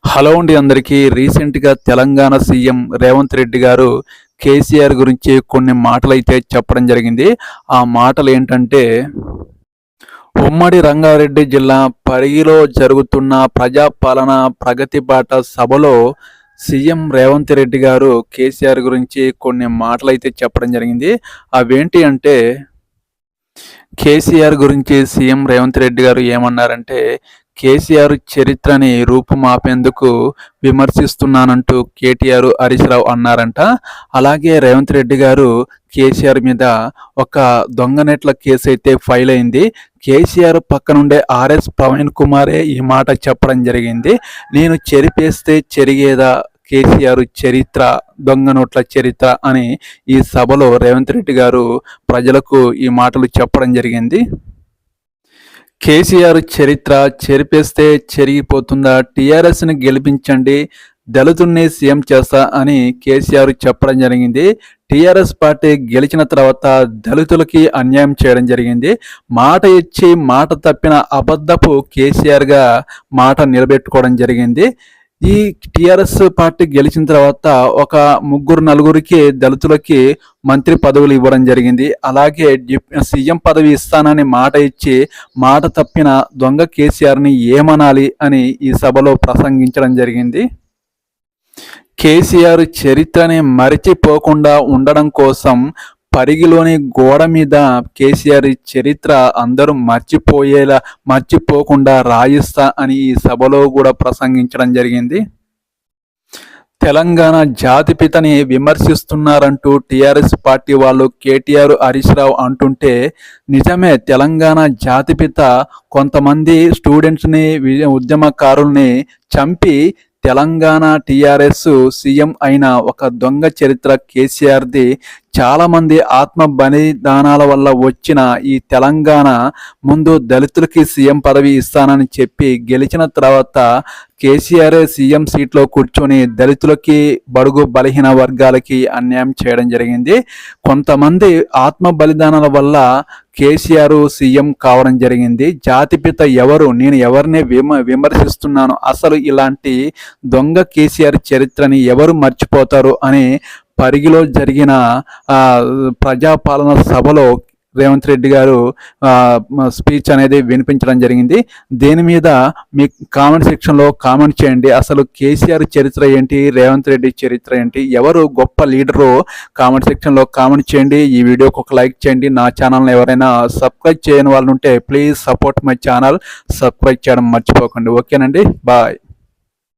Hello అండి అందరికీ. రీసెంట్‌గా తెలంగాణ సీఎం రేవంత్ రెడ్డి గారు కేసీఆర్ గురించి కొన్ని మాటలైతే చెప్పడం జరిగింది. ఆ మాటలేంటంటే, ఉమ్మడి రంగారెడ్డి జిల్లా పరిగిలో జరుగుతున్న ప్రజాపాలన ప్రగతి బాట సభలో సీఎం రేవంత్ రెడ్డి గారు కేసీఆర్ గురించి కొన్ని మాటలైతే చెప్పడం జరిగింది. అవేంటి అంటే, కేసీఆర్ గురించి సీఎం రేవంత్ రెడ్డి గారు ఏమన్నారంటే, కేసీఆర్ చరిత్రని రూపుమాపేందుకు విమర్శిస్తున్నానంటూ కేటీఆర్, హరీష్ రావు అన్నారంట. అలాగే రేవంత్ రెడ్డి గారు కేసీఆర్ మీద ఒక దొంగనెట్ల కేసు అయితే ఫైల్ అయింది. కేసీఆర్ పక్కనుండే ఆర్ఎస్ ప్రవీణ్ కుమారే ఈ మాట చెప్పడం జరిగింది. నేను చెరిపేస్తే చెరిగేదా కేసీఆర్ చరిత్ర, దొంగ నోట్ల చరిత్ర అని ఈ సభలో రేవంత్ రెడ్డి గారు ప్రజలకు ఈ మాటలు చెప్పడం జరిగింది. కేసీఆర్ చరిత్ర చెరిపేస్తే చెరిగిపోతుందా, టీఆర్ఎస్ని గెలిపించండి, దళితుల్ని సీఎం చేస్తా అని కేసీఆర్ చెప్పడం జరిగింది. టీఆర్ఎస్ పార్టీ గెలిచిన తర్వాత దళితులకి అన్యాయం చేయడం జరిగింది. మాట ఇచ్చి మాట తప్పిన అబద్ధపు కేసీఆర్గా మాట నిలబెట్టుకోవడం జరిగింది. ఈ టీఆర్ఎస్ పార్టీ గెలిచిన తర్వాత ఒక ముగ్గురు నలుగురికి దళితులకి మంత్రి పదవులు ఇవ్వడం జరిగింది. అలాగే సీఎం పదవి ఇస్తానని మాట ఇచ్చి మాట తప్పిన దొంగ కేసీఆర్ని ఏమనాలి అని ఈ సభలో ప్రసంగించడం జరిగింది. కేసీఆర్ చరిత్రని మరిచిపోకుండా ఉండడం కోసం పరిగిలోని గోడ మీద కేసీఆర్ చరిత్ర అందరూ మర్చిపోకుండా రాయిస్తా అని ఈ సభలో కూడా ప్రసంగించడం జరిగింది. తెలంగాణ జాతిపితని విమర్శిస్తున్నారంటూ టీఆర్ఎస్ పార్టీ వాళ్ళు కేటీఆర్, హరీష్ రావు అంటుంటే నిజమే, తెలంగాణ జాతిపిత కొంతమంది స్టూడెంట్స్ని, ఉద్యమకారుల్ని చంపి తెలంగాణ టీఆర్ఎస్ సీఎం అయిన ఒక దొంగ చరిత్ర కేసీఆర్ది. చాలామంది ఆత్మ బలిదానాల వల్ల వచ్చిన ఈ తెలంగాణ ముందు దళితులకి సీఎం పదవి ఇస్తానని చెప్పి గెలిచిన తర్వాత కేసీఆర్ సీఎం సీట్లో కూర్చొని దళితులకి, బడుగు బలహీన వర్గాలకి అన్యాయం చేయడం జరిగింది. కొంతమంది ఆత్మ బలిదానాల వల్ల కేసీఆర్ సీఎం కావడం జరిగింది. జాతిపిత ఎవరు, నేను ఎవరిని విమర్శిస్తున్నాను, అసలు ఇలాంటి దొంగ కేసీఆర్ చరిత్రని ఎవరు మర్చిపోతారు అని పరిగిలో జరిగిన ప్రజాపాలన సభలో రేవంత్ రెడ్డి గారు స్పీచ్ అనేది వినిపించడం జరిగింది. దీని మీద మీ కామెంట్ సెక్షన్లో కామెంట్ చేయండి. అసలు కేసీఆర్ చరిత్ర ఏంటి, రేవంత్ రెడ్డి చరిత్ర ఏంటి, ఎవరు గొప్ప లీడరు కామెంట్ సెక్షన్లో కామెంట్ చేయండి. ఈ వీడియోకి ఒక లైక్ చేయండి. నా ఛానల్ని ఎవరైనా సబ్స్క్రైబ్ చేయని వాళ్ళు ఉంటే please support my channel, subscribe చేయడం మర్చిపోకండి. ఓకేనండి, బాయ్.